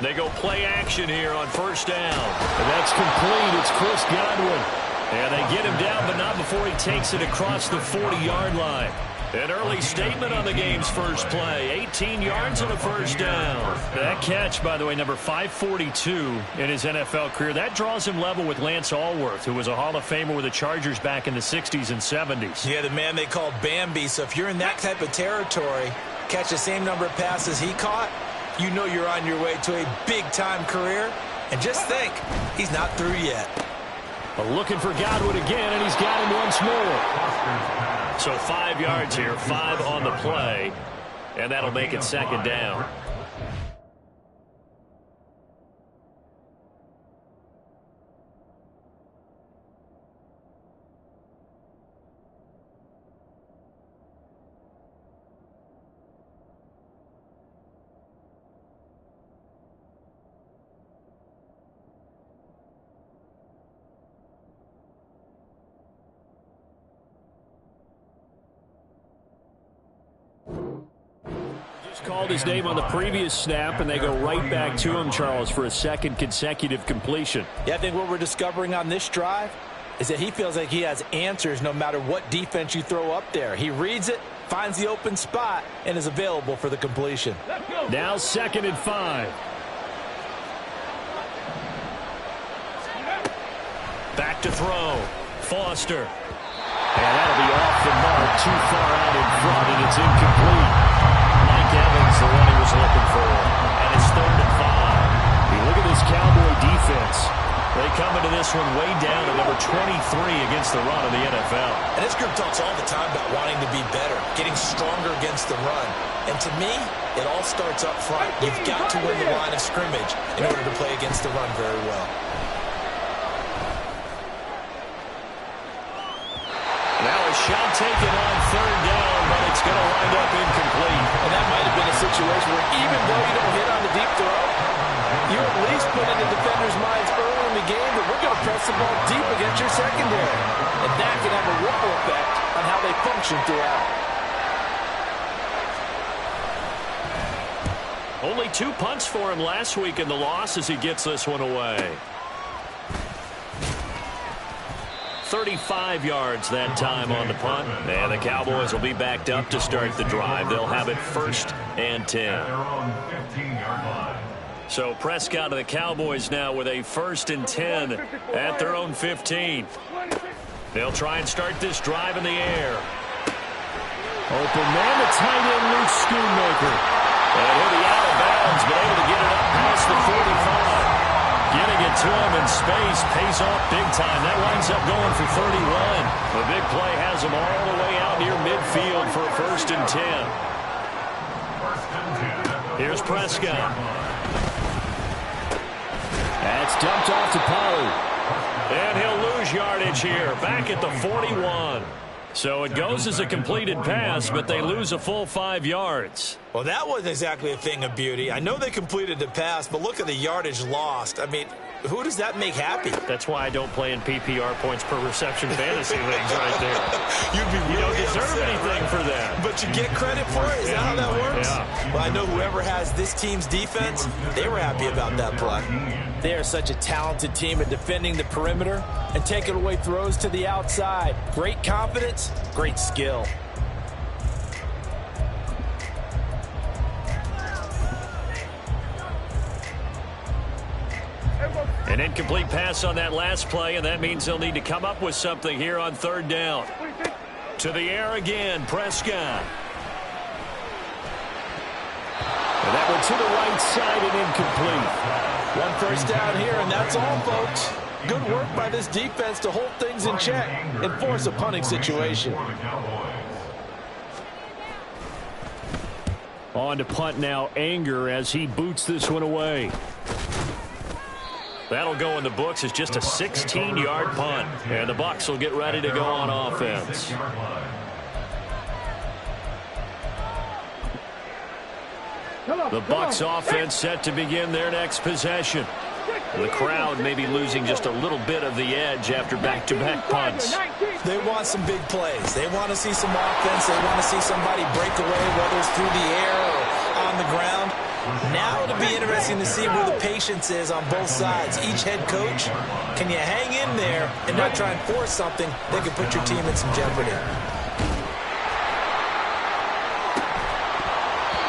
They go play action here on first down. And that's complete. It's Chris Godwin. And they get him down, but not before he takes it across the 40-yard line. An early statement on the game's first play. 18 yards and a first down. That catch, by the way, number 542 in his NFL career. That draws him level with Lance Allworth, who was a Hall of Famer with the Chargers back in the 60s and 70s. Yeah, the man they called Bambi. So if you're in that type of territory, catch the same number of passes he caught, you know you're on your way to a big-time career. And just think, he's not through yet. But looking for Godwin again, and he's got him once more. So 5 yards here, 5 on the play, and that'll make it second down. Called his name on the previous snap, and they go right back to him, Charles, for a second consecutive completion. Yeah, I think what we're discovering on this drive is that he feels like he has answers no matter what defense you throw up there. He reads it, finds the open spot, and is available for the completion. Now 2nd and 5. Back to throw. Foster. And that'll be off the mark, too far out in front, and it's incomplete. Evans, the one he was looking for, and it's 3rd and 5. You look at this Cowboy defense. They come into this one way down to number 23 against the run of the NFL. And this group talks all the time about wanting to be better, getting stronger against the run. And to me, it all starts up front. You've got to win the line of scrimmage in order to play against the run very well. Now a shot taken on 3rd down, but it's going to wind up incomplete. And that might have been a situation where even though you don't hit on the deep throw, you at least put in the defenders' minds early in the game that we're going to press the ball deep against your secondary. And that can have a ripple effect on how they function throughout. Only 2 punts for him last week in the loss as he gets this one away. 35 yards that time on the punt. And the Cowboys will be backed up to start the drive. They'll have it 1st and 10. So Prescott of the Cowboys now with a 1st and 10 at their own 15. They'll try and start this drive in the air. Open man, the tight end, Luke Schoonmaker. And he'll be out of bounds, but able to get it up past the 45. Getting it to him in space pays off big time. That winds up going for 31. The big play has him all the way out near midfield for a 1st and 10. Here's Prescott. That's dumped off to Pollard. And he'll lose yardage here, back at the 41. So it goes as a completed pass, but they lose a full 5 yards. Well, that wasn't exactly a thing of beauty. I know they completed the pass, but look at the yardage lost. I mean, who does that make happy? That's why I don't play in PPR points per reception fantasy leagues right there. You'd be really You don't deserve upset, anything right? for that. But you get credit for it? Is that how that works? Yeah. Well, I know whoever has this team's defense, they were happy about that play. They are such a talented team at defending the perimeter and taking away throws to the outside. Great confidence, great skill. An incomplete pass on that last play, and that means they'll need to come up with something here on 3rd down. To the air again, Prescott. And that one to the right side and incomplete. 1 first down here, and that's all, folks. Good work by this defense to hold things in check and force a punting situation. On to punt now, Anger, as he boots this one away. That'll go in the books as just a 16-yard punt. And the Bucs will get ready to go on offense. The Bucs offense set to begin their next possession. The crowd may be losing just a little bit of the edge after back-to-back punts. They want some big plays. They want to see some offense. They want to see somebody break away, whether it's through the air or on the ground. Now it'll be interesting to see where the patience is on both sides. Each head coach, can you hang in there and not try and force something that could put your team in some jeopardy?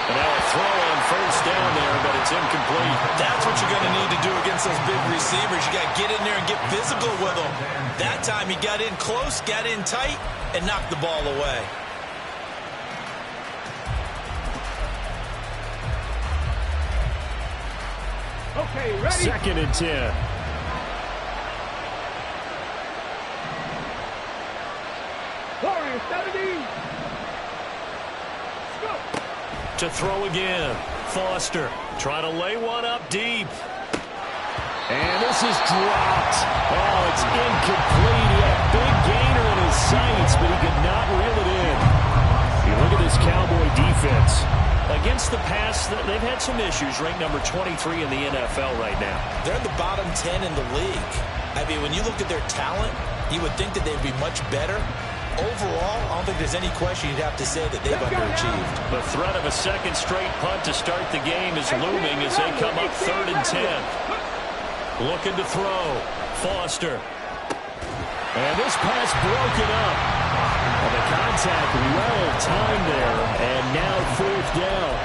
And now a throw on first down there, but it's incomplete. That's what you're going to need to do against those big receivers. You got to get in there and get physical with them. That time he got in close, got in tight, and knocked the ball away. Okay, ready? 2nd and 10. Warriors 70. Go. To throw again. Foster trying to lay one up deep. And this is dropped. Oh, it's incomplete. He had a big gainer in his sights, but he could not reel it in. You look at this Cowboy defense. Against the pass, they've had some issues. Ranked number 23 in the NFL right now. They're in the bottom 10 in the league. I mean, when you look at their talent, you would think that they'd be much better. Overall, I don't think there's any question you'd have to say that they've underachieved. The threat of a second straight punt to start the game is looming as they come up 3rd and 10. Looking to throw. Foster. And this pass broken up. And the contact well timed there. And now 4th down.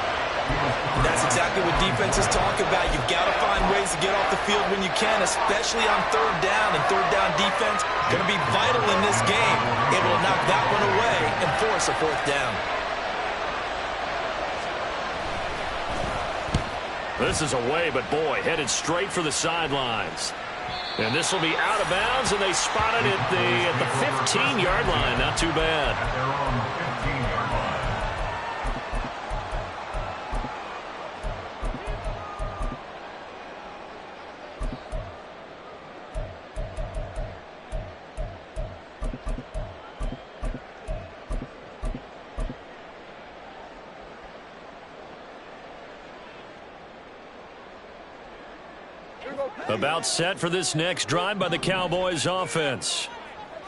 That's exactly what defenses talk about. You've got to find ways to get off the field when you can, especially on 3rd down. And 3rd down defense going to be vital in this game. Able to knock that one away and force a 4th down. This is away, but boy, headed straight for the sidelines. And this will be out of bounds, and they spotted it at the 15-yard line. Not too bad. They're on the 15-yard line. About set for this next drive by the Cowboys offense.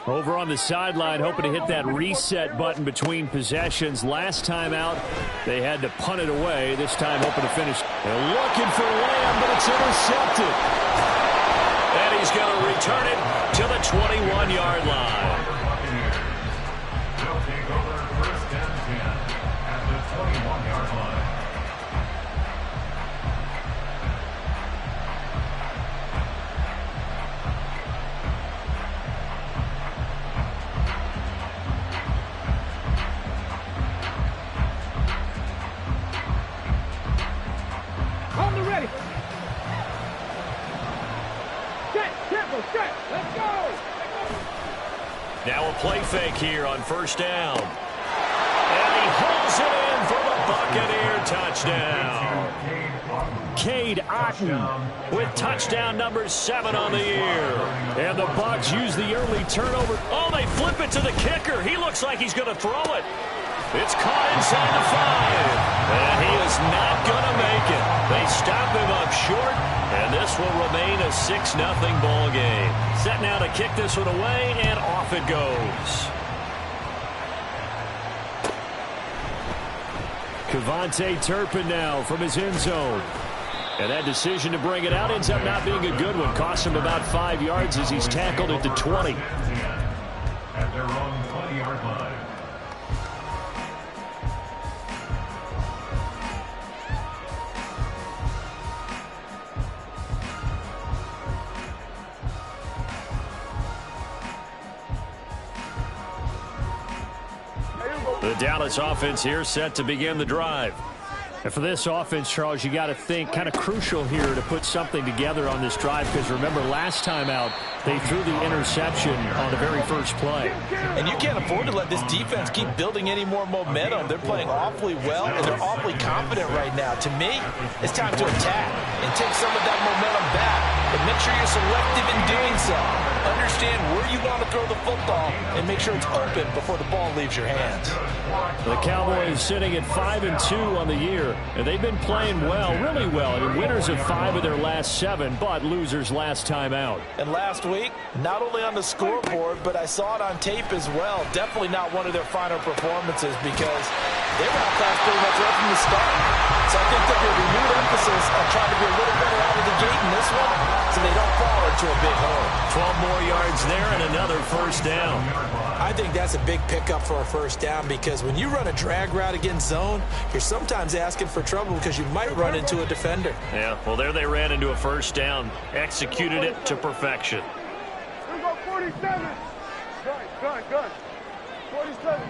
Over on the sideline, hoping to hit that reset button between possessions. Last time out, they had to punt it away. This time, hoping to finish. They're looking for Lamb, but it's intercepted. And he's going to return it to the 21-yard line. They'll take over 1st and 10 at the 21-yard line. On the ready. Set, tempo, set. Let's go. Now a play fake here on 1st down. And he hauls it in for the Buccaneer touchdown. Cade Otton with touchdown number 7 on the year. And the Bucs use the early turnover. Oh, they flip it to the kicker. He looks like he's going to throw it. It's caught inside the 5. And he is not going to make it. They stop him up short. And this will remain a 6-0 ball game. Set now to kick this one away, and off it goes. Kevontae Turpin now from his end zone. And that decision to bring it out ends up not being a good one. Cost him about 5 yards as he's tackled at the 20. At their own 20-yard line. The Dallas offense here set to begin the drive. And for this offense, Charles, you got to think kind of crucial here to put something together on this drive, because remember last time out they threw the interception on the very first play. And you can't afford to let this defense keep building any more momentum. They're playing awfully well, and they're awfully confident right now. To me, it's time to attack and take some of that momentum back And make sure you're selective in doing so. Understand where you want to throw the football and make sure it's open before the ball leaves your hands. The Cowboys sitting at 5-2 on the year, and they've been playing well, really well. I mean, winners of 5 of their last 7, but losers last time out. And last week, not only on the scoreboard, but I saw it on tape as well. Definitely not one of their final performances because they were outclassed pretty much right from the start. So I think there'll be a renewed emphasis on trying to be a little better out of the gate in this one so they don't fall into a big hole. 12 more yards there and another first down. I think that's a big pickup for a first down because when you run a drag route against zone, you're sometimes asking for trouble because you might run into a defender. Yeah, well, there they ran into a first down. Executed it to perfection. Here we go, 47. Gun. 47.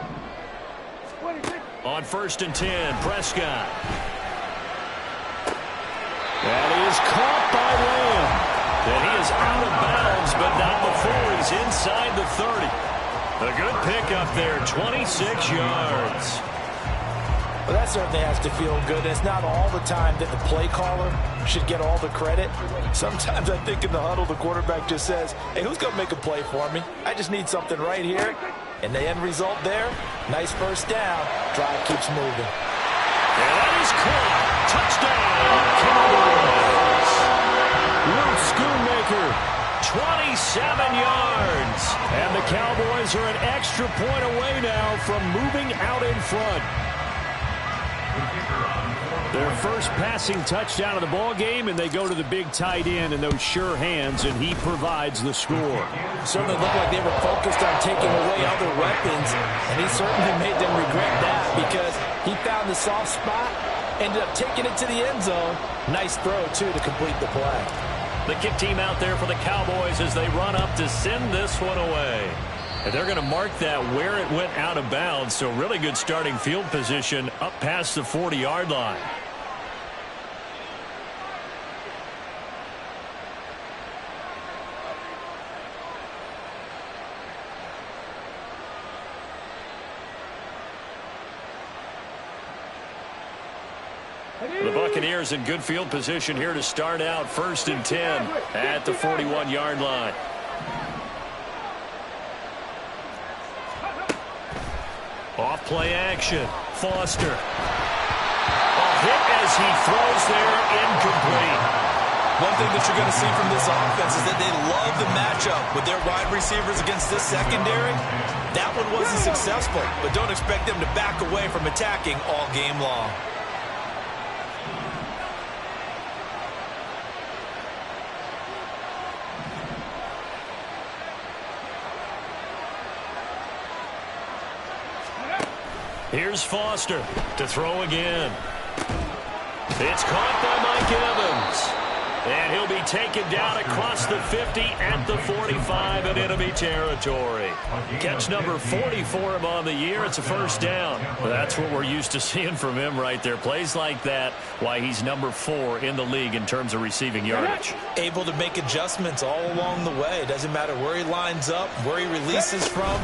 26. On 1st and 10, Prescott. And he is caught by Lamb. And he is out of bounds, but not before he's inside the 30. A good pickup there, 26 yards. Well, that certainly has to feel good. It's not all the time that the play caller should get all the credit. Sometimes I think in the huddle, the quarterback just says, hey, who's going to make a play for me? I just need something right here. And the end result there, nice first down. Drive keeps moving. And that is caught. Touchdown, Cowboys. Luke Schoonmaker, 27 yards. and the Cowboys are an extra point away now from moving out in front. Their first passing touchdown of the ball game, and they go to the big tight end and those sure hands, and he provides the score. Certainly looked like they were focused on taking away other weapons, and he certainly made them regret that because he found the soft spot, ended up taking it to the end zone. Nice throw, too, to complete the play. The kick team out there for the Cowboys as they run up to send this one away. And they're going to mark that where it went out of bounds, so really good starting field position up past the 40-yard line. The Buccaneers in good field position here to start out 1st and 10 at the 41-yard line. Off play action. Foster. A hit as he throws there, incomplete. One thing that you're going to see from this offense is that they love the matchup with their wide receivers against this secondary. That one wasn't successful, but don't expect them to back away from attacking all game long. Here's Foster to throw again. It's caught by Mike Evans. And he'll be taken down across the 50 at the 45 in enemy territory. Catch number 40 for him on the year. It's a first down. Well, that's what we're used to seeing from him right there. Plays like that, why he's number 4 in the league in terms of receiving yardage. Able to make adjustments all along the way. Doesn't matter where he lines up, where he releases from.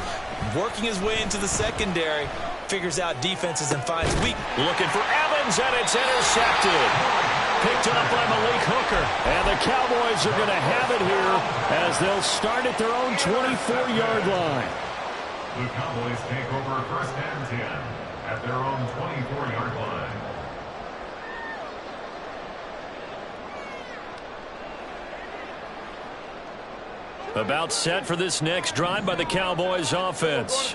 Working his way into the secondary. Figures out defenses and finds weak. Looking for Evans, and it's intercepted. Picked up by Malik Hooker. And the Cowboys are going to have it here as they'll start at their own 24-yard line. The Cowboys take over 1st and 10 at their own 24-yard line. About set for this next drive by the Cowboys offense.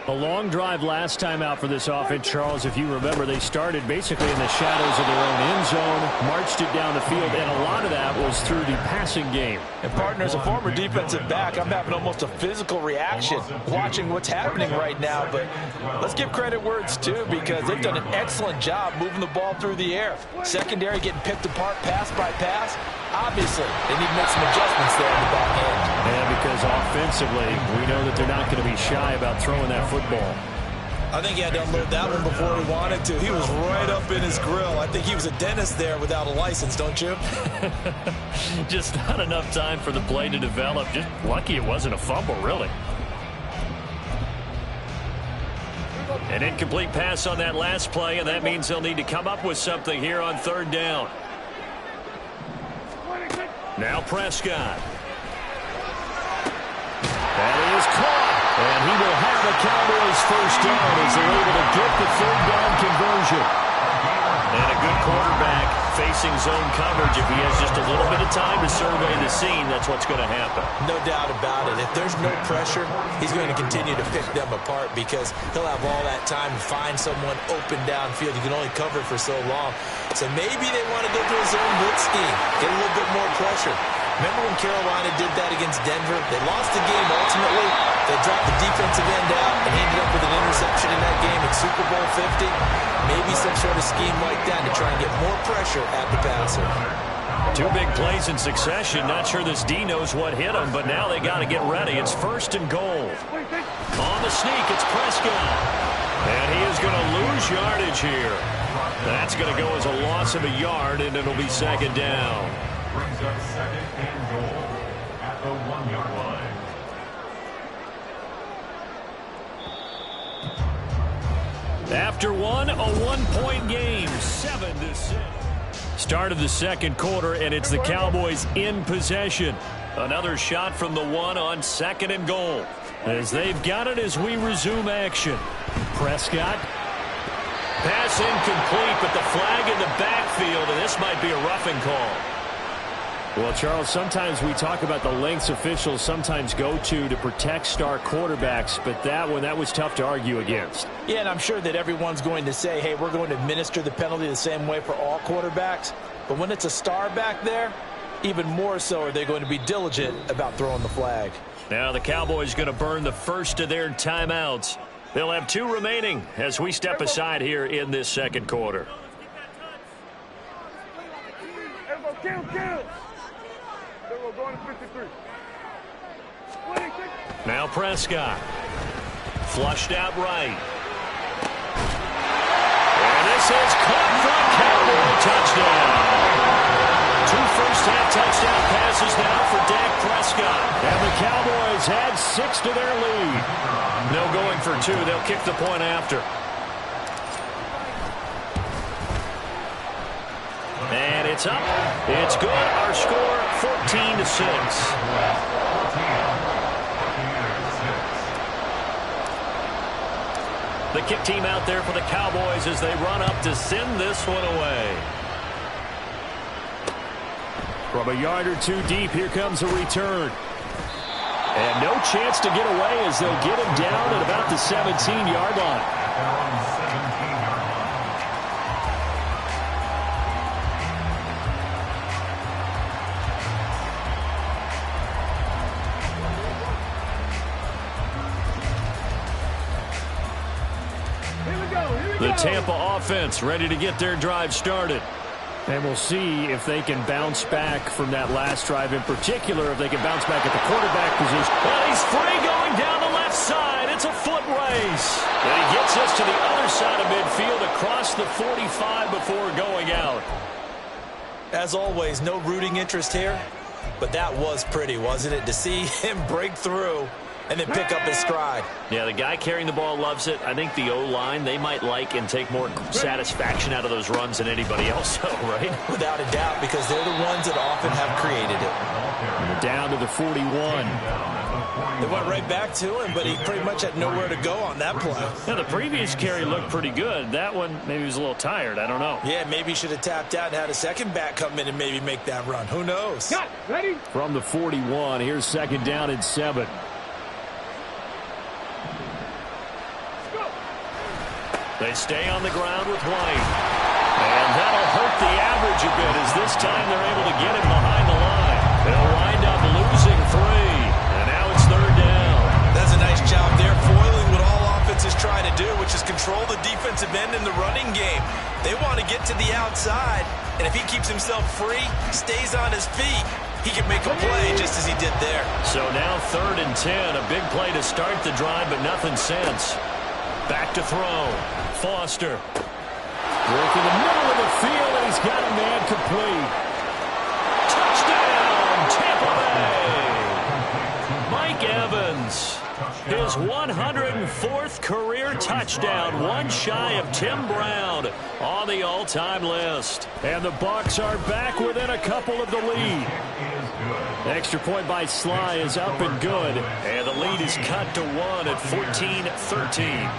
A long drive last time out for this offense, Charles. If you remember, they started basically in the shadows of their own end zone, marched it down the field, and a lot of that was through the passing game. And partner, as a former defensive back, I'm having almost a physical reaction watching what's happening right now. But let's give credit where it's due because they've done an excellent job moving the ball through the air. Secondary getting picked apart pass by pass. Obviously, they need to make some adjustments there in the back end. And because offensively, we know that they're not going to be shy about throwing that football. I think he had to unload that one before he wanted to. He was right up in his grill. I think he was a dentist there without a license, don't you? Just not enough time for the play to develop. Just lucky it wasn't a fumble, really. An incomplete pass on that last play, and that means they'll need to come up with something here on 3rd down. Now Prescott. That is caught. And he will have a Cowboys first down as they're able to get the third down conversion. And a good quarterback facing zone coverage. If he has just a little bit of time to survey the scene, that's what's going to happen. No doubt about it. If there's no pressure, he's going to continue to pick them apart because he'll have all that time to find someone open downfield. You can only cover for so long. So maybe they want to go to a zone blitz scheme, get a little bit more pressure. Remember when Carolina did that against Denver? They lost the game ultimately. They dropped the defensive end out and ended up with an interception in that game in Super Bowl 50. Maybe some sort of scheme like that to try and get more pressure at the passer. 2 big plays in succession. Not sure this D knows what hit him, but now they got to get ready. It's 1st and goal. On the sneak, it's Prescott. And he is going to lose yardage here. That's going to go as a loss of a yard, and it'll be 2nd down. Brings up 2nd and goal at the 1-yard line. After one, a 1-point game, 7-6. Start of the 2nd quarter, and it's the Cowboys in possession. Another shot from the 1 on 2nd and goal. As they've got it as we resume action. Prescott. Pass incomplete, but the flag in the backfield, and this might be a roughing call. Well, Charles, sometimes we talk about the lengths officials sometimes go to protect star quarterbacks, but that was tough to argue against. Yeah, and I'm sure that everyone's going to say, hey, we're going to administer the penalty the same way for all quarterbacks. But when it's a star back there, even more so are they going to be diligent about throwing the flag. Now the Cowboys going to burn the first of their timeouts. They'll have 2 remaining as we step aside here in this 2nd quarter. Now Prescott. Flushed out right. And this is caught for a Cowboy touchdown. 2 first-half touchdown passes now for Dak Prescott. And the Cowboys add 6 to their lead. No going for 2. They'll kick the point after. And it's up. It's good. Our score, 14-6. The kick team out there for the Cowboys as they run up to send this one away. From a yard or 2 deep, here comes a return. And no chance to get away as they'll get him down at about the 17-yard line. The Tampa offense ready to get their drive started. And we'll see if they can bounce back from that last drive in particular, if they can bounce back at the quarterback position. Well, he's free going down the left side. It's a foot race. And he gets us to the other side of midfield across the 45 before going out. As always, no rooting interest here, but that was pretty, wasn't it? To see him break through and then pick up his stride. Yeah, the guy carrying the ball loves it. I think the O-line, they might like and take more satisfaction out of those runs than anybody else, right? Without a doubt, because they're the ones that often have created it. And they're down to the 41. They went right back to him, but he pretty much had nowhere to go on that play. Yeah, the previous carry looked pretty good. That one, maybe he was a little tired. I don't know. Yeah, maybe he should have tapped out and had a second back come in and maybe make that run. Who knows? Ready? From the 41, here's 2nd down and 7. They stay on the ground with White. And that'll hurt the average a bit as this time they're able to get him behind the line. They'll wind up losing 3. And now it's 3rd down. That's a nice job there, foiling what all offenses try to do, which is control the defensive end in the running game. They want to get to the outside, and if he keeps himself free, stays on his feet, he can make a play just as he did there. So now 3rd and 10, a big play to start the drive, but nothing since. Back to throw. Foster. Work in the middle of the field, and he's got a man complete. Touchdown, Tampa Bay. Mike Evans. His 104th career touchdown, one shy of Tim Brown on the all-time list. And the Bucs are back within a couple of the lead. Extra point by Sly is up and good. And the lead is cut to 1 at 14-13.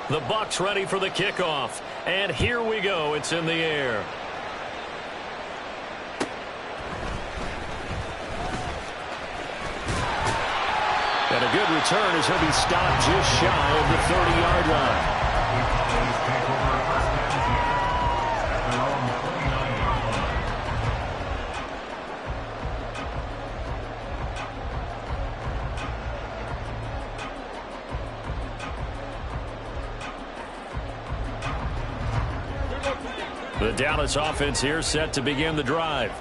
The Bucs ready for the kickoff. And here we go. It's in the air. And a good return as he'll be stopped just shy of the 30-yard line. The Dallas offense here set to begin the drive.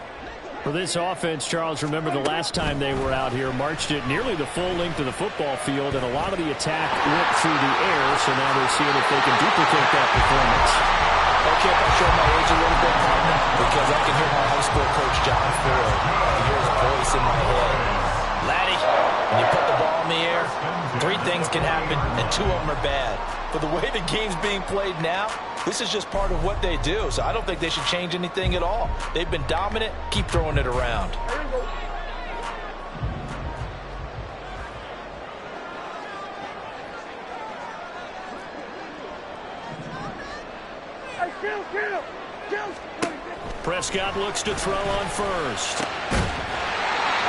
For this offense, Charles, remember the last time they were out here, marched it nearly the full length of the football field, and a lot of the attack went through the air, so now they're seeing if they can duplicate that performance. Okay, if I show my age a little bit, partner, because I can hear my high school coach, John Ford. I hear his voice in my head. Laddie, when you put the ball in the air, 3 things can happen, and 2 of them are bad. But the way the game's being played now, this is just part of what they do, so I don't think they should change anything at all. They've been dominant. Keep throwing it around. Prescott looks to throw on first.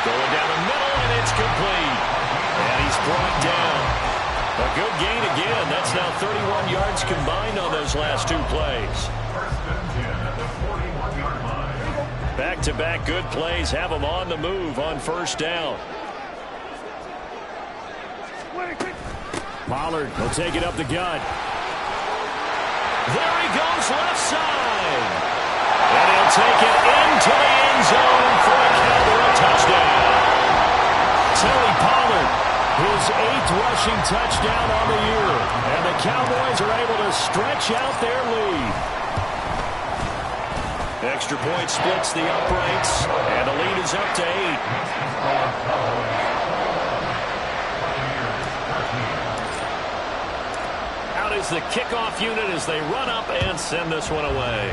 Going down the middle, and it's complete. And he's brought down. A good gain again. That's now 31 yards combined on those last 2 plays. Back-to-back good plays have them on the move on first down. Pollard will take it up the gut. There he goes left side. And he'll take it into the end zone for a Cowboy touchdown. Tony Pollard, his 8th rushing touchdown on the year. And the Cowboys are able to stretch out their lead. Extra point splits the uprights, and the lead is up to 8. Out is the kickoff unit as they run up and send this one away.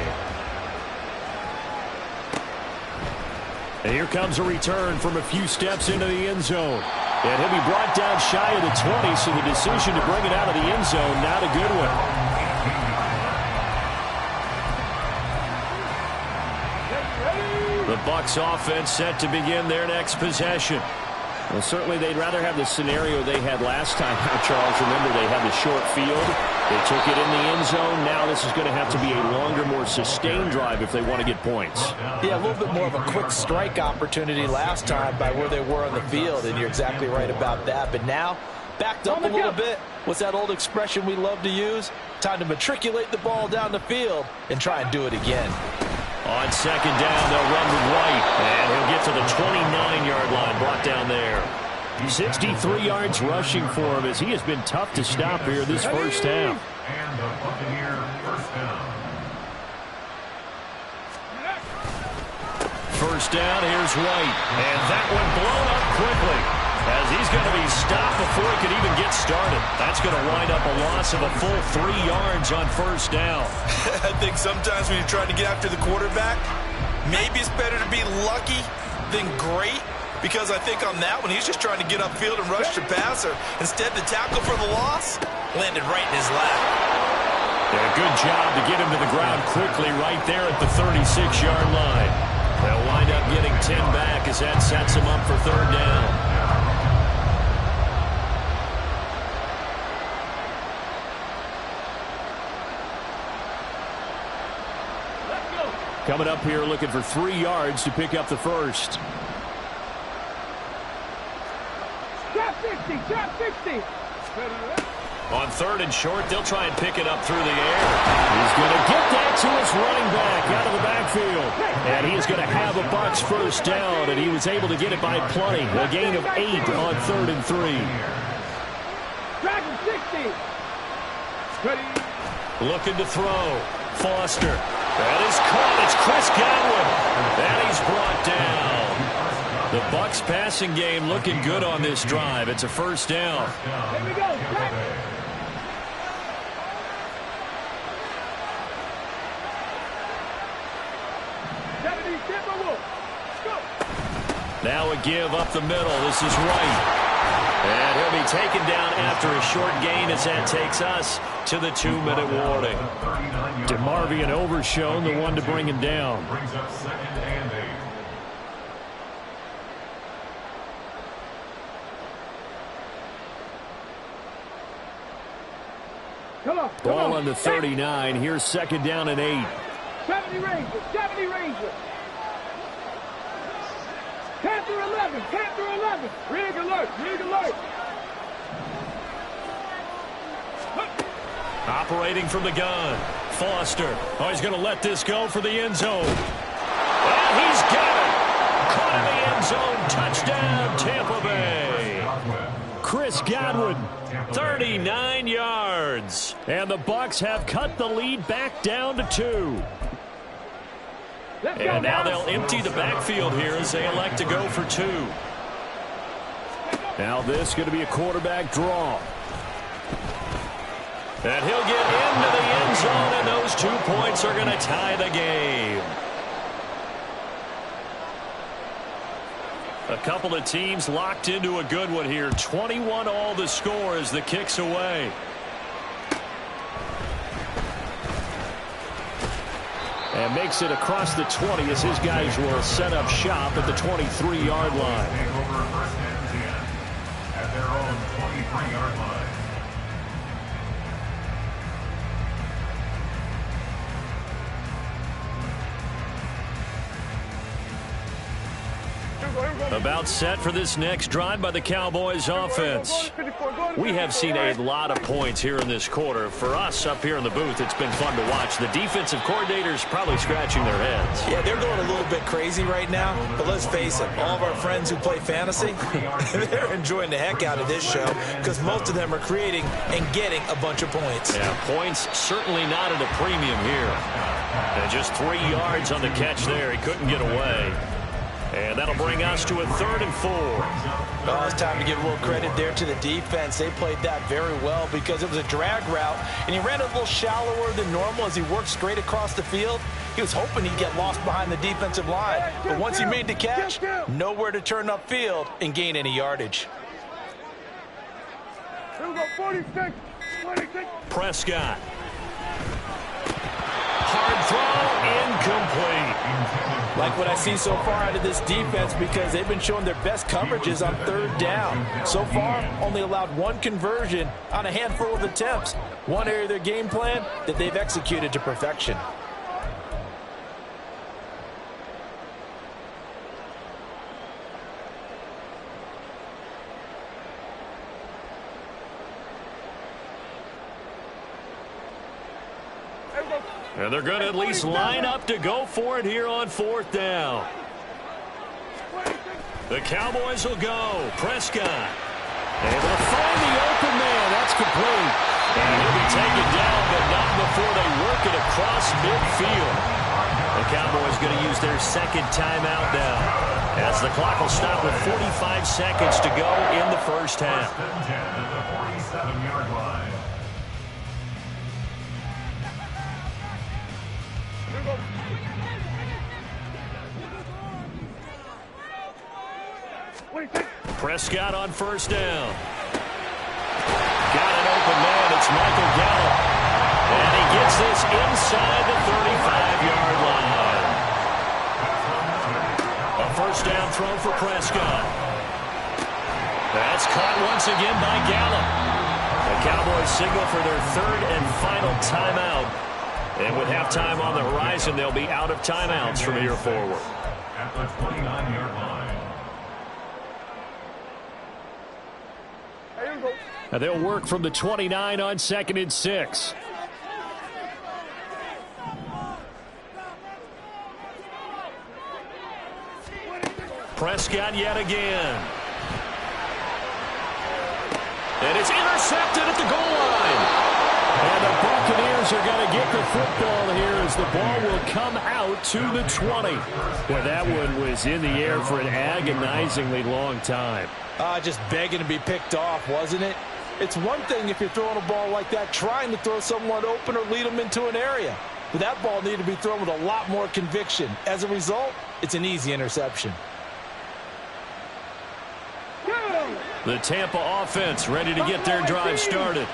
And here comes a return from a few steps into the end zone. And he'll be brought down shy of the 20, so the decision to bring it out of the end zone, not a good one. The Bucs offense set to begin their next possession. Well, certainly they'd rather have the scenario they had last time. Charles, remember they had the short field. They took it in the end zone. Now this is going to have to be a longer, more sustained drive if they want to get points. Yeah, a little bit more of a quick strike opportunity last time by where they were on the field, and you're exactly right about that. But now, backed up a little bit. What's that old expression we love to use? Time to matriculate the ball down the field and try and do it again. On second down, they'll run with White, and he'll get to the 29-yard line, brought down there. 63 yards rushing for him as he has been tough to stop here this first half. And the Buccaneer first down. First down, here's White, and that one blown up quickly as he's going to be stopped before he could even get started. That's going to wind up a loss of a full 3 yards on first down. I think sometimes when you're trying to get after the quarterback, maybe it's better to be lucky than great, because I think on that one, he's just trying to get upfield and rush the passer. Instead, the tackle for the loss landed right in his lap. Yeah, good job to get him to the ground quickly right there at the 36-yard line. They'll wind up getting 10 back as that sets him up for third down. Coming up here looking for 3 yards to pick up the first. Drop 60, drop 60. On third and short, they'll try and pick it up through the air. He's going to get that to his running back out of the backfield. And he is going to have a Bucs first down, and he was able to get it by plenty. A gain of 8 on 3rd and 3. Drop 60. Ready. Looking to throw. Foster. That is caught. It's Chris Godwin. And he's brought down. The Bucs passing game looking good on this drive. It's a first down. Here we go. Now a give up the middle. This is Wright. And he'll be taken down after a short gain as that takes us to the 2-minute warning. DeMarvion Overshown, the one to bring him down. Brings up 2nd and 8. Come on. Ball on the 39. Here's 2nd down and 8. 70 Rangers. 70 Rangers. Panther 11. Panther 11. Rig alert. Rig alert. Operating from the gun. Foster. Oh, he's going to let this go for the end zone. And he's got it. Caught in the end zone. Touchdown, Tampa Bay. Chris Godwin, 39 yards. And the Bucs have cut the lead back down to 2. And now they'll empty the backfield here as they elect to go for 2. Now this is going to be a quarterback draw. And he'll get into the end zone, and those 2 points are going to tie the game. A couple of teams locked into a good one here. 21 all the score as the kick's away. And makes it across the 20 as his guys will set up shop at the 23-yard line. Take over 1st and 10 at their own 23-yard line. About set for this next drive by the Cowboys offense. We have seen a lot of points here in this quarter. For us up here in the booth, it's been fun to watch. The defensive coordinators probably scratching their heads. Yeah, they're going a little bit crazy right now, but let's face it, all of our friends who play fantasy, they're enjoying the heck out of this show because most of them are creating and getting a bunch of points. Yeah, points certainly not at a premium here. And just 3 yards on the catch there. He couldn't get away. And that'll bring us to a 3rd and 4. Well, it's time to give a little credit there to the defense. They played that very well because it was a drag route, and he ran a little shallower than normal as he worked straight across the field. He was hoping he'd get lost behind the defensive line. But once he made the catch, nowhere to turn upfield and gain any yardage. Here we go. 46. 46. Prescott. Hard throw, incomplete. Like what I see so far out of this defense because they've been showing their best coverages on 3rd down. So far, only allowed 1 conversion on a handful of attempts. One area of their game plan that they've executed to perfection. And they're going to at least line up to go for it here on 4th down. The Cowboys will go. Prescott able to find the open man. That's complete. And he'll be taken down, but not before they work it across midfield. The Cowboys going to use their 2nd timeout now, as the clock will stop with 45 seconds to go in the first half. 1st and 10 at the 47-yard line. Prescott on 1st down. Got an open man. It's Michael Gallup. And he gets this inside the 35-yard line. A 1st down throw for Prescott. That's caught once again by Gallup. The Cowboys signal for their 3rd and final timeout. And with halftime on the horizon, they'll be out of timeouts from here forward. At the 29-yard line. And they'll work from the 29 on 2nd and 6. Prescott yet again. And it's intercepted at the goal line. And the Buccaneers are going to get the football here as the ball will come out to the 20. Well, that one was in the air for an agonizingly long time. Just begging to be picked off, wasn't it? It's one thing if you're throwing a ball like that, trying to throw someone open or lead them into an area. But that ball needed to be thrown with a lot more conviction. As a result, it's an easy interception. The Tampa offense ready to get their drive started.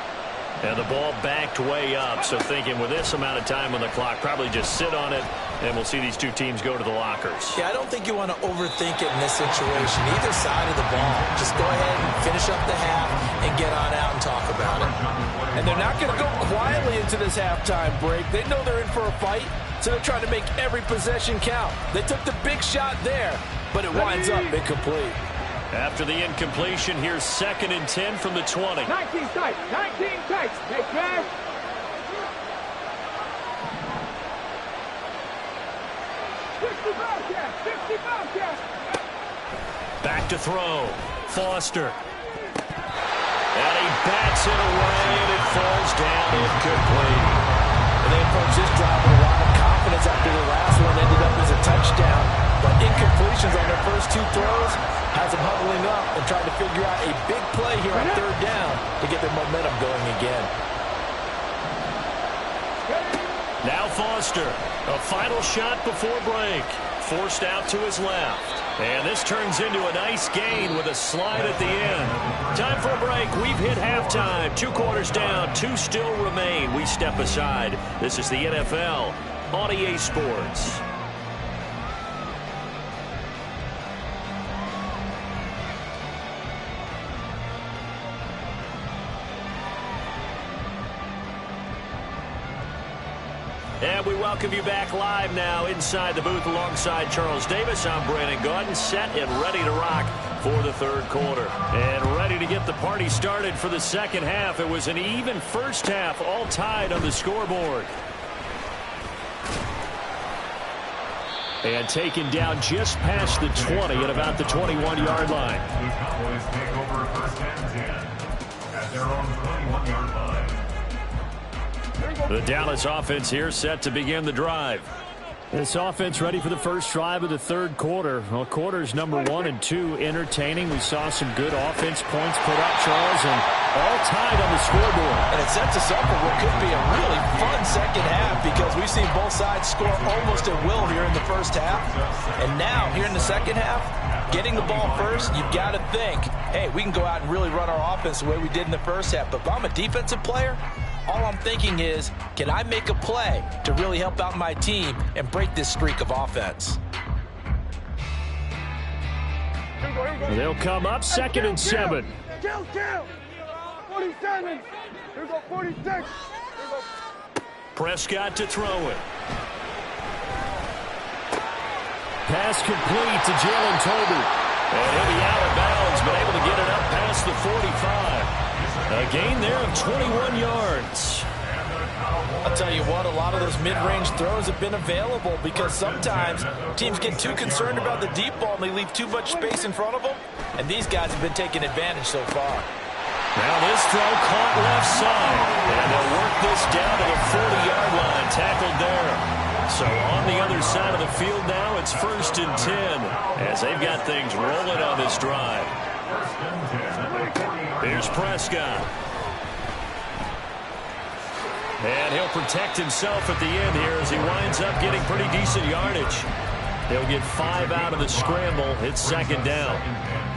And the ball backed way up, so thinking with this amount of time on the clock, probably just sit on it, and we'll see these two teams go to the lockers. Yeah, I don't think you want to overthink it in this situation. Either side of the ball. Just go ahead and finish up the half and get on out and talk about it. And they're not going to go quietly into this halftime break. They know they're in for a fight, so they're trying to make every possession count. They took the big shot there, but it winds up incomplete. After the incompletion, here's 2nd and 10 from the 20. 19 tight, 19 tight. Hey, Cash. Back to throw. Foster. And he bats it away, and it falls down incomplete. And they approach this drive with a lot of confidence after the last one ended up as a touchdown. But incompletions on their first two throws has them huddling up and trying to figure out a big play here on 3rd down to get their momentum going again. Now Foster, a final shot before break. Forced out to his left. And this turns into a nice gain with a slide at the end. Time for a break. We've hit halftime. 2 quarters down, 2 still remain. We step aside. This is the NFL on EA Sports. And we welcome you back live now inside the booth alongside Charles Davis. I'm Brandon Gaudin, set and ready to rock for the 3rd quarter. And ready to get the party started for the 2nd half. It was an even first half, all tied on the scoreboard. And taken down just past the 20 at about the 21-yard line. The Cowboys take over 1st and 10 at their own 21-yard line. The Dallas offense here set to begin the drive. This offense ready for the first drive of the 3rd quarter. Well, quarters number 1 and 2 entertaining. We saw some good offense points put up, Charles, and all tied on the scoreboard. And it sets us up for what could be a really fun 2nd half because we've seen both sides score almost at will here in the first half. And now, here in the 2nd half, getting the ball first, you've got to think, hey, we can go out and really run our offense the way we did in the first half. But if I'm a defensive player, all I'm thinking is, can I make a play to really help out my team and break this streak of offense? They'll come up 2nd and 7. Kill. 47. Here go 46. Prescott to throw it. Pass complete to Jalen Tolbert. And he'll be out of bounds, but able to get it up past the 45. A gain there of 21 yards. I'll tell you what, a lot of those mid-range throws have been available because sometimes teams get too concerned about the deep ball and they leave too much space in front of them. And these guys have been taking advantage so far. Now this throw caught left side. And they'll work this down to the 40-yard line. Tackled there. So on the other side of the field now, it's 1st and 10 as they've got things rolling on this drive. Here's Prescott. And he'll protect himself at the end here as he winds up getting pretty decent yardage. He'll get 5 out of the scramble. It's 2nd down.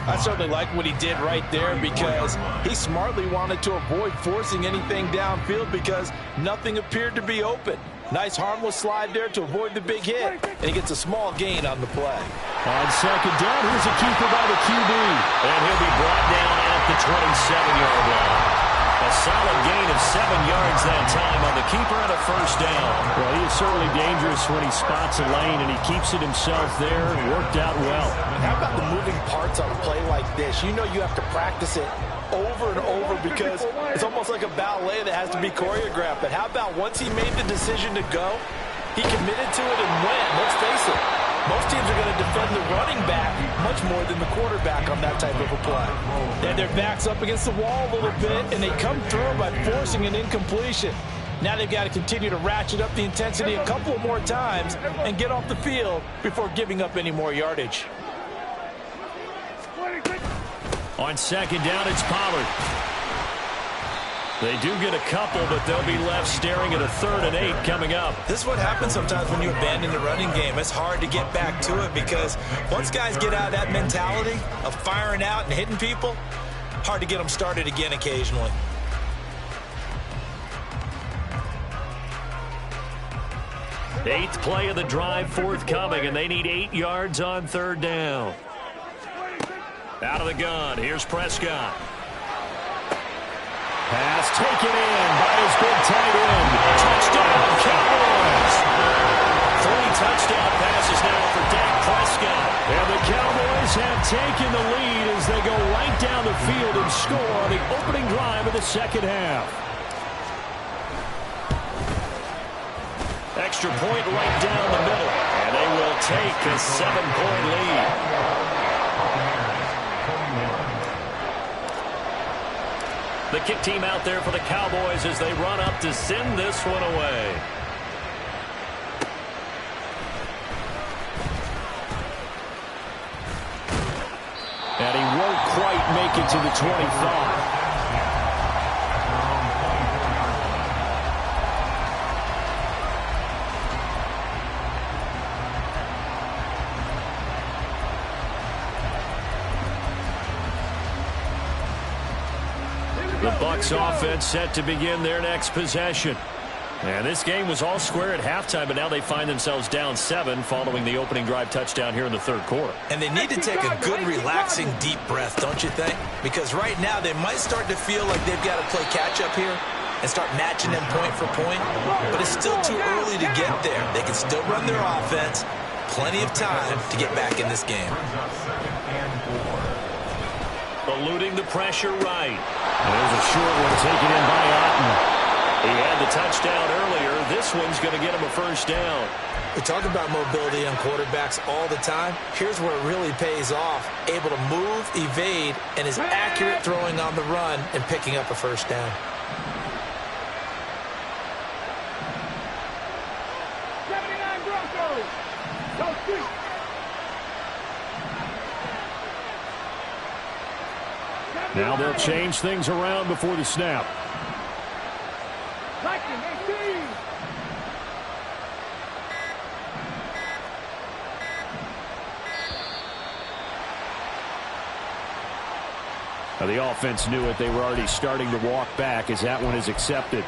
I certainly like what he did right there because he smartly wanted to avoid forcing anything downfield because nothing appeared to be open. Nice harmless slide there to avoid the big hit, and he gets a small gain on the play. On 2nd down, here's a keeper by the QB. And he'll be brought down at the 27-yard line. A solid gain of 7 yards that time on the keeper and a 1st down. Well, he is certainly dangerous when he spots a lane, and he keeps it himself there. Worked out well. How about the moving parts on a play like this? You know you have to practice it over and over because it's almost like a ballet that has to be choreographed. But how about once he made the decision to go, he committed to it and went. Let's face it, most teams are going to defend the running back much more than the quarterback on that type of a play. And their back's up against the wall a little bit, and they come through by forcing an incompletion. Now they've got to continue to ratchet up the intensity a couple more times and get off the field before giving up any more yardage. On second down, it's Pollard. They do get a couple, but they'll be left staring at a 3rd and 8 coming up. This is what happens sometimes when you abandon the running game. It's hard to get back to it because once guys get out of that mentality of firing out and hitting people, hard to get them started again occasionally. Eighth play of the drive forthcoming, and they need 8 yards on 3rd down. Out of the gun, here's Prescott. Pass taken in by his big tight end. Touchdown, Cowboys. 3 touchdown passes now for Dak Prescott. And the Cowboys have taken the lead as they go right down the field and score on the opening drive of the second half. Extra point right down the middle. And they will take a 7-point lead. The kick team out there for the Cowboys as they run up to send this one away. And he won't quite make it to the 25. The Bucs offense set to begin their next possession. And this game was all square at halftime, but now they find themselves down 7 following the opening drive touchdown here in the 3rd quarter. And they need to take a good, relaxing, deep breath, don't you think? Because right now they might start to feel like they've got to play catch-up here and start matching them point for point. But it's still too early to get there. They can still run their offense. Plenty of time to get back in this game. Eluding the pressure right. There's a short one taken in by Otten. He had the touchdown earlier. This one's going to get him a 1st down. We talk about mobility on quarterbacks all the time. Here's where it really pays off. Able to move, evade, and is accurate throwing on the run and picking up a 1st down. Now they'll change things around before the snap. Now the offense knew it. They were already starting to walk back as that one is accepted.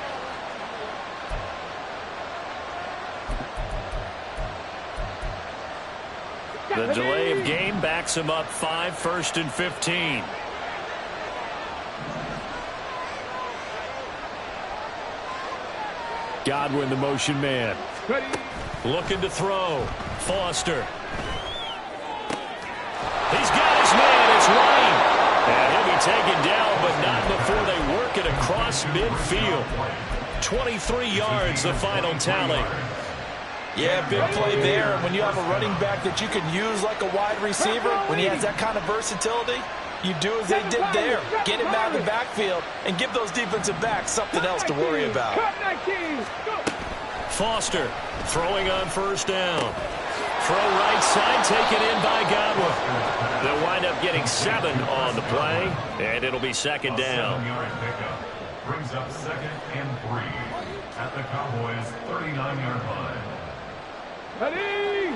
The delay of game backs him up 5, 1st and 15. Godwin, the motion man. Looking to throw. Foster. He's got his man. It's Running. And he'll be taken down, but not before they work it across midfield. 23 yards, the final tally. Yeah, big play there. And when you have a running back that you can use like a wide receiver, when he has that kind of versatility, you do as they did there. Get him out of the backfield and give those defensive backs something else to worry about. Foster throwing on 1st down. Throw right side, taken in by Godwin. They'll wind up getting 7 on the play, and it'll be 2nd down. Brings up 2nd and 3 at the Cowboys' 39-yard line. Ready?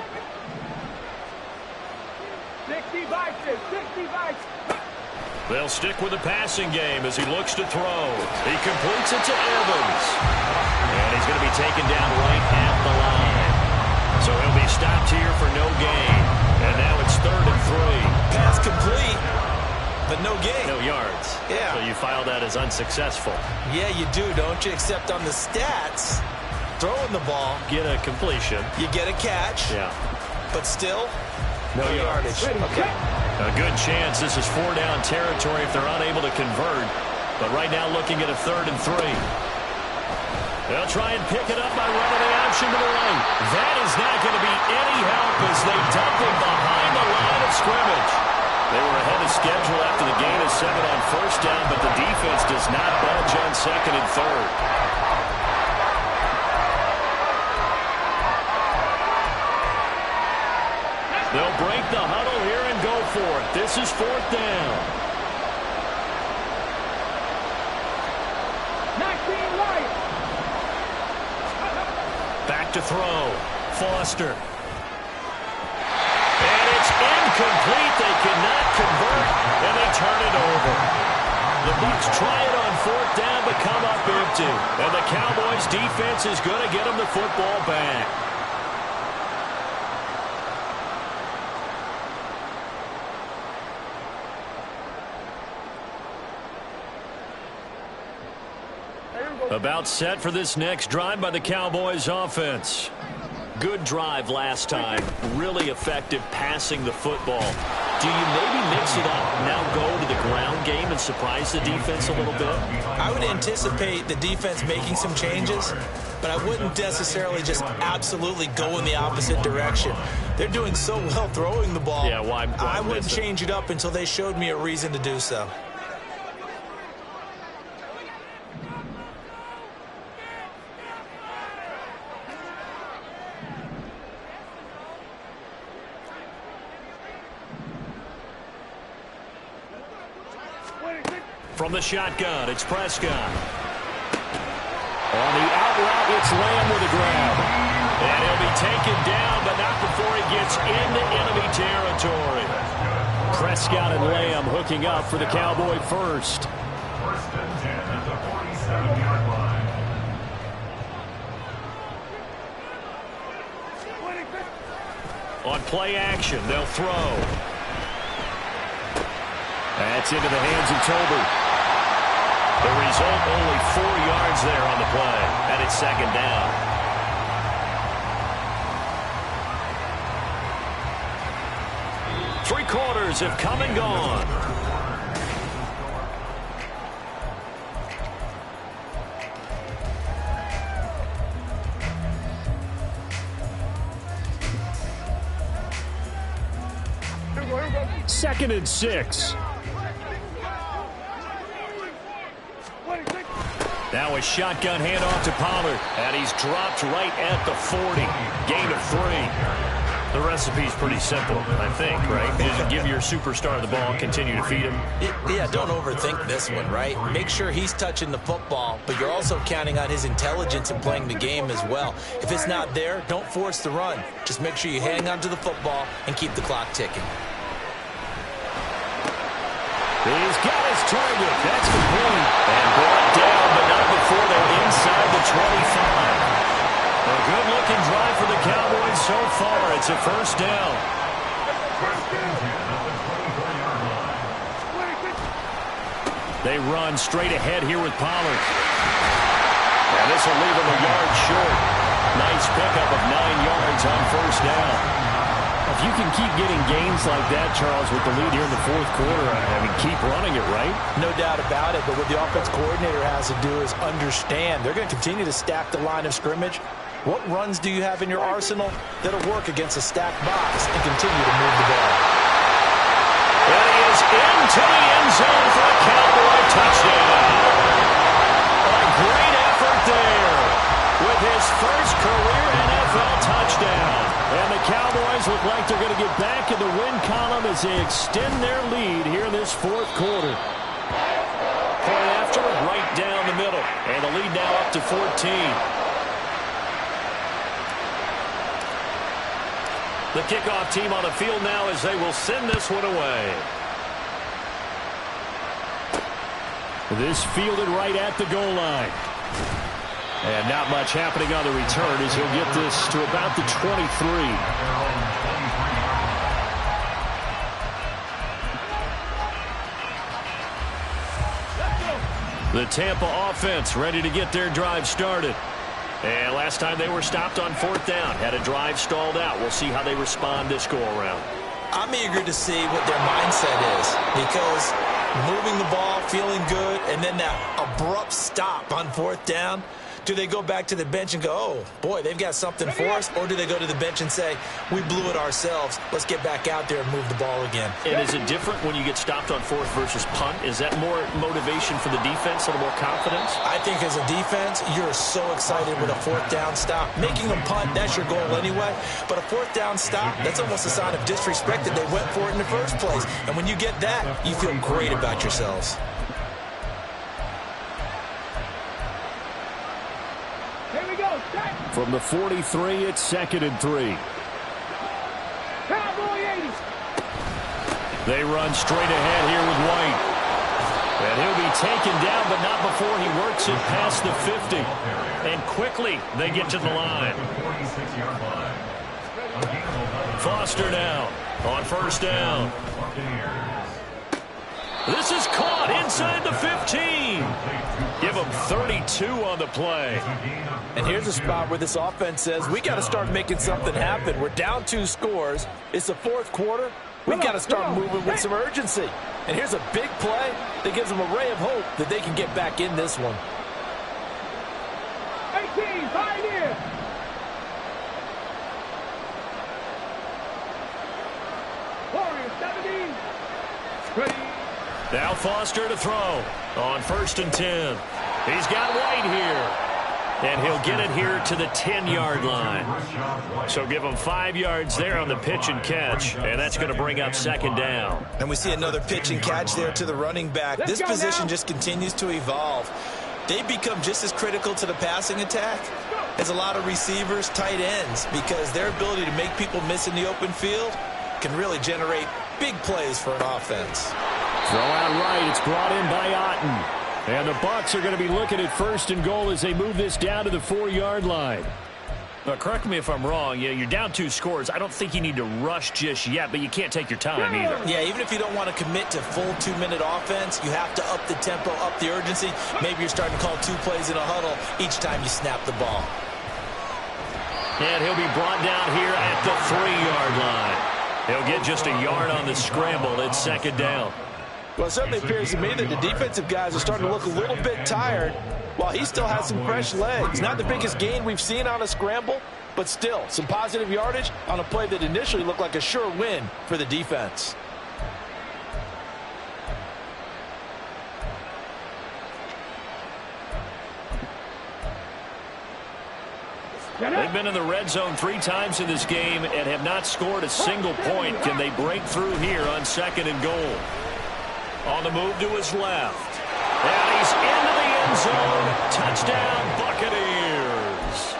60 bikes, 60 bikes. They'll stick with the passing game as he looks to throw. He completes it to Evans. And he's going to be taken down right at the line. So he'll be stopped here for no gain. And now it's 3rd and 3. Pass complete, but no gain. No yards. Yeah. So you file that as unsuccessful. Yeah, you do, don't you? Except on the stats, throwing the ball, Get a completion. you get a catch, Yeah. but still, No yardage. Okay. A good chance this is 4-down territory if they're unable to convert. But right now looking at a 3rd and 3. They'll try and pick it up by running the option to the right. That is not going to be any help as they dump him behind the line of scrimmage. They were ahead of schedule after the gain of 7 on 1st down, but the defense does not budge on 2nd and 3rd. They'll break the huddle here and go for it. This is 4th down. 19 Lions. Back to throw. Foster. And it's incomplete. They cannot convert, and they turn it over. The Bucs try it on 4th down, but come up empty. And the Cowboys' defense is going to get them the football back. About set for this next drive by the Cowboys offense. Good drive last time. Really effective passing the football. Do you maybe mix it up, now go to the ground game and surprise the defense a little bit? I would anticipate the defense making some changes, but I wouldn't necessarily just absolutely go in the opposite direction. They're doing so well throwing the ball. Yeah, why I wouldn't miss it? change it up until they showed me a reason to do so. From the shotgun, it's Prescott. On the out route, it's Lamb with a grab. And he'll be taken down, but not before he gets into enemy territory. Prescott and Lamb hooking up for the Cowboy first. 1st and 10 at the 47-yard line. On play action, they'll throw. That's into the hands of Tober. The result, only 4 yards there on the play, and it's 2nd down. Three quarters have come and gone. Second and 6. Now a shotgun handoff to Pollard, and he's dropped right at the 40. Gain of 3. The recipe's pretty simple, I think, right? Just give your superstar the ball and continue to feed him. Yeah, don't overthink this one, right? Make sure he's touching the football, but you're also counting on his intelligence in playing the game as well. If it's not there, don't force the run. Just make sure you hang on to the football and keep the clock ticking. He's got his target. That's complete. And brought down, but not before they're inside the 25. A good-looking drive for the Cowboys so far. It's a 1st down. 1st and 10 at the 24-yard line. They run straight ahead here with Pollard. And this will leave him a yard short. Nice pickup of 9 yards on 1st down. If you can keep getting gains like that, Charles, with the lead here in the 4th quarter, I mean, keep running it, right? No doubt about it, but what the offense coordinator has to do is understand. They're going to continue to stack the line of scrimmage. What runs do you have in your arsenal that'll work against a stacked box and continue to move the ball? And he is into the end zone for a Cowboy touchdown. A great effort there with his first career NFL touchdown. And the Cowboys look like they're going to get back in the win column as they extend their lead here in this 4th quarter. Point after, right down the middle. And the lead now up to 14. The kickoff team on the field now as they will send this one away. This fielded right at the goal line. And not much happening on the return as he'll get this to about the 23. The Tampa offense ready to get their drive started. And last time they were stopped on 4th down, had a drive stalled out. We'll see how they respond this go-around. I'm eager to see what their mindset is, because moving the ball, feeling good, and then that abrupt stop on 4th down, Do they go back to the bench and go, oh, boy, they've got something for us? Or do they go to the bench and say, we blew it ourselves. Let's get back out there and move the ball again. And is it different when you get stopped on fourth versus punt? Is that more motivation for the defense, a little more confidence? I think as a defense, you're so excited with a fourth down stop. Making them punt, that's your goal anyway. But a fourth down stop, that's almost a sign of disrespect that they went for it in the first place. And when you get that, you feel great about yourselves. Here we go. Set. From the 43, it's 2nd and 3. Cowboy 80. They run straight ahead here with White. And he'll be taken down, but not before he works it past the 50. And quickly, they get to the line. Foster now on first down. This is caught inside the 15. Give them 32 on the play. And here's a spot where this offense says, we got to start making something happen. We're down 2 scores. It's the fourth quarter. We've got to start moving with some urgency. And here's a big play that gives them a ray of hope that they can get back in this one. 18, Pioneer. Warrior 17. Ready. Now Foster to throw on 1st and 10. He's got White here. And he'll get it here to the 10-yard line. So give him 5 yards there on the pitch and catch. And that's going to bring up 2nd down. And we see another pitch and catch there to the running back. This position just continues to evolve. They become just as critical to the passing attack as a lot of receivers, tight ends, because their ability to make people miss in the open field can really generate big plays for an offense. Throw out right. It's brought in by Otten. And the Bucs are going to be looking at 1st and goal as they move this down to the 4-yard line. Now, correct me if I'm wrong. Yeah, you're down 2 scores. I don't think you need to rush just yet, but you can't take your time either. Yeah, even if you don't want to commit to full 2-minute offense, you have to up the tempo, up the urgency. Maybe you're starting to call 2 plays in a huddle each time you snap the ball. And he'll be brought down here at the 3-yard line. He'll get just a yard on the scramble. It's 2nd down. Well, it certainly appears to me that the defensive guys are starting to look a little bit tired while he still has some fresh legs. Not the biggest gain we've seen on a scramble, but still some positive yardage on a play that initially looked like a sure win for the defense. They've been in the red zone 3 times in this game and have not scored a single point. Can they break through here on 2nd and goal? On the move to his left. And he's into the end zone. Touchdown, Buccaneers.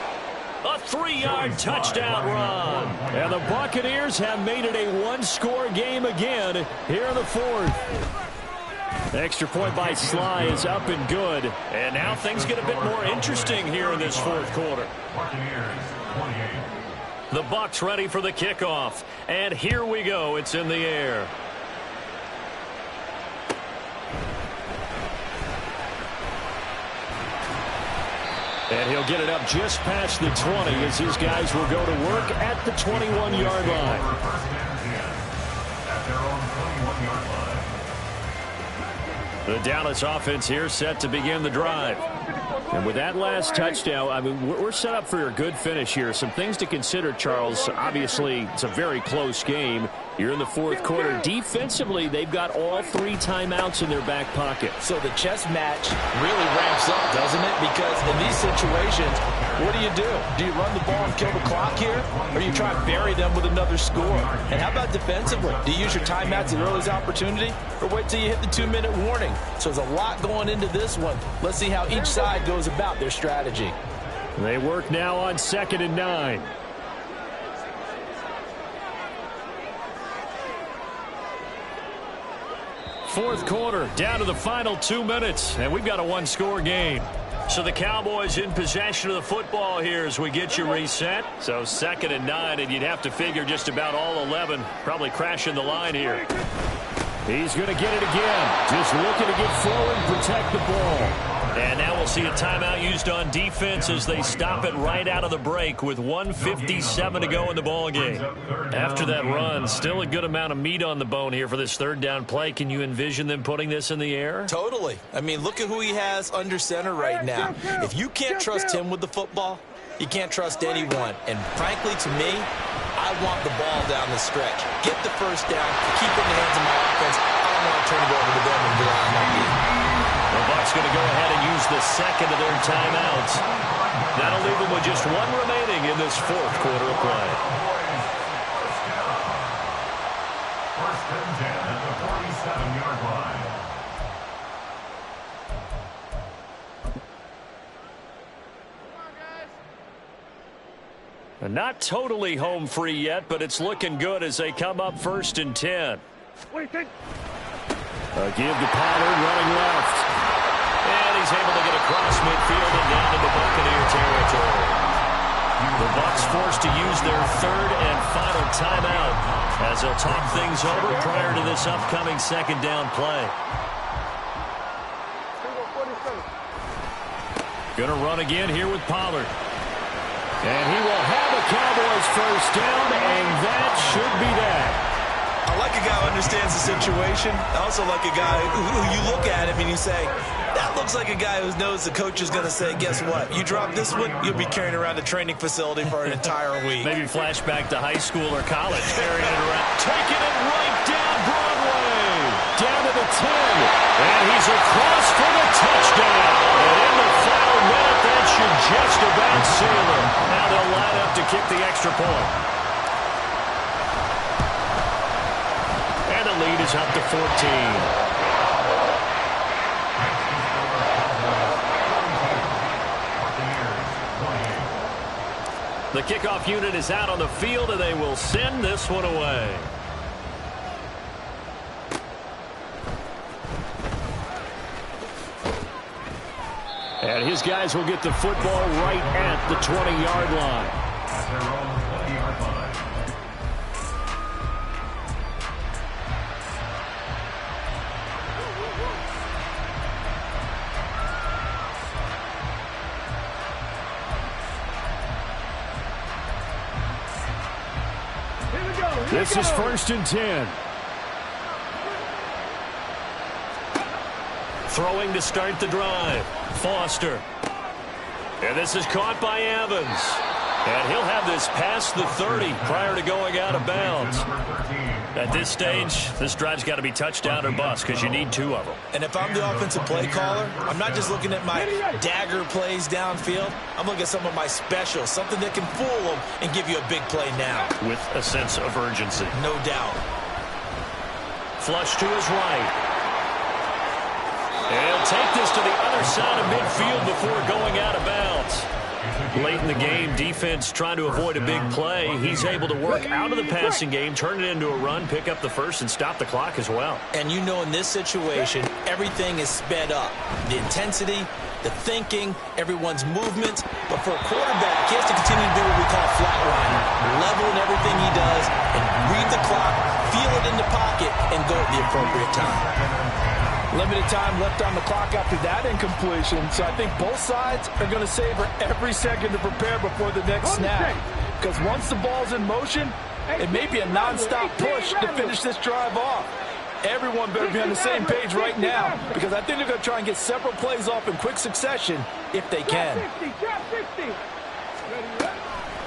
A 3-yard touchdown run. And the Buccaneers have made it a 1-score game again here in the 4th. Extra point by Sly is up and good. And now things get a bit more interesting here in this 4th quarter. The Bucs ready for the kickoff. And here we go. It's in the air. And he'll get it up just past the 20 as his guys will go to work at the 21-yard line. The Dallas offense here set to begin the drive. And with that last touchdown, I mean, we're set up for a good finish here. Some things to consider, Charles. Obviously, it's a very close game. You're in the 4th quarter. Defensively, they've got all 3 timeouts in their back pocket. So the chess match really ramps up, doesn't it? Because in these situations, what do? Do you run the ball and kill the clock here? Or do you try and bury them with another score? And how about defensively? Do you use your timeouts at earliest opportunity? Or wait till you hit the 2-minute warning? So there's a lot going into this one. Let's see how each side goes about their strategy. They work now on 2nd and 9. Fourth quarter, down to the final 2 minutes, and we've got a 1-score game. So the Cowboys in possession of the football here as we get you reset. So 2nd and 9, and you'd have to figure just about all 11 probably crashing the line here. He's going to get it again. Just looking to get forward and protect the ball. And now we'll see a timeout used on defense as they stop it right out of the break with 1:57 to go in the ballgame. After that run, still a good amount of meat on the bone here for this third down play. Can you envision them putting this in the air? Totally. I mean, look at who he has under center right now. If you can't trust him with the football, you can't trust anyone. And frankly, to me, I want the ball down the stretch. Get the first down, keep it in the hands of my offense. I don't want to turn it over to them and rely on my D. The Bucs going to go ahead and use the second of their timeouts. That'll leave them with just one remaining in this fourth quarter of play. First and 10 at the 47-yard line. Not totally home free yet, but it's looking good as they come up first and 10. A give to Pollard running left. And he's able to get across midfield and down to the Buccaneer territory. The Bucs forced to use their third and final timeout as they'll talk things over prior to this upcoming second down play. Gonna run again here with Pollard. And he will have a Cowboys first down, and that should be that. I like a guy who understands the situation. I also like a guy who you look at him and you say, that looks like a guy who knows the coach is going to say, guess what? You drop this one, you'll be carrying around a training facility for an entire week. Maybe flashback to high school or college. Carrying it around. Taking it right down Broadway. Down to the 10. And he's across for the touchdown. And in the final minute, that should just about seal it. Now they'll line up to kick the extra point. And the lead is up to 14. The kickoff unit is out on the field, and they will send this one away. And his guys will get the football right at the 20-yard line. At their own 20-yard line. This is first and 10. Throwing to start the drive. Foster. And this is caught by Evans. And he'll have this past the 30 prior to going out of bounds. At this stage, this drive's got to be touchdown or bust because you need two of them. And if I'm the offensive play caller, I'm not just looking at my dagger plays downfield. I'm looking at some of my specials, something that can fool them and give you a big play now. With a sense of urgency. No doubt. Flush to his right. And he'll take this to the other side of midfield before going out of bounds. Late in the game, defense trying to avoid a big play. He's able to work out of the passing game, turn it into a run, pick up the first, and stop the clock as well. And you know in this situation, everything is sped up. The intensity, the thinking, everyone's movement. But for a quarterback, he has to continue to do what we call flatlining. Level in everything he does and read the clock, feel it in the pocket, and go at the appropriate time. Limited time left on the clock after that incompletion, so I think both sides are going to savor every second to prepare before the next snap. Because once the ball's in motion, it may be a nonstop push to finish this drive off. Everyone better be on the same page right now, because I think they're going to try and get several plays off in quick succession if they can.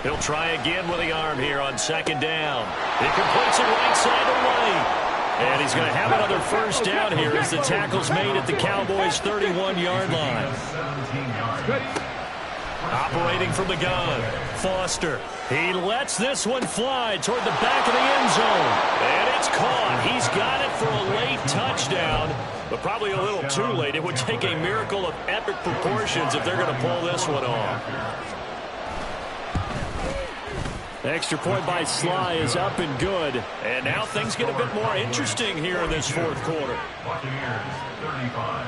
He'll try again with the arm here on second down. He completes it right side away. And he's going to have another first down here as the tackle's made at the Cowboys' 31-yard line. Operating from the gun, Foster. He lets this one fly toward the back of the end zone. And it's caught. He's got it for a late touchdown, but probably a little too late. It would take a miracle of epic proportions if they're going to pull this one off. Extra point by Sly is up and good. And now things get a bit more interesting here in this fourth quarter. Buccaneers 35.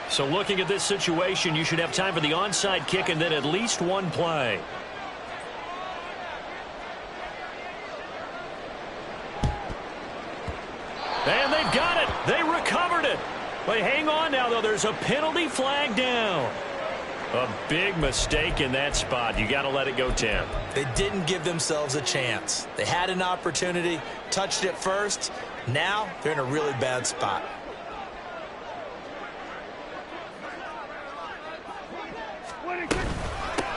So looking at this situation, you should have time for the onside kick and then at least one play. And they've got it. They recovered it. But hang on now, though. There's a penalty flag down. A big mistake in that spot. You got to let it go 10. They didn't give themselves a chance. They had an opportunity, touched it first. Now they're in a really bad spot.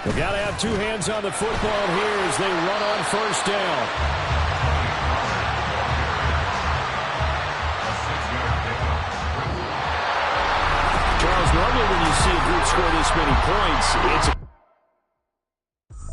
We got to have two hands on the football here as they run on first down. Charles, normally when you see a group score this many points, it's a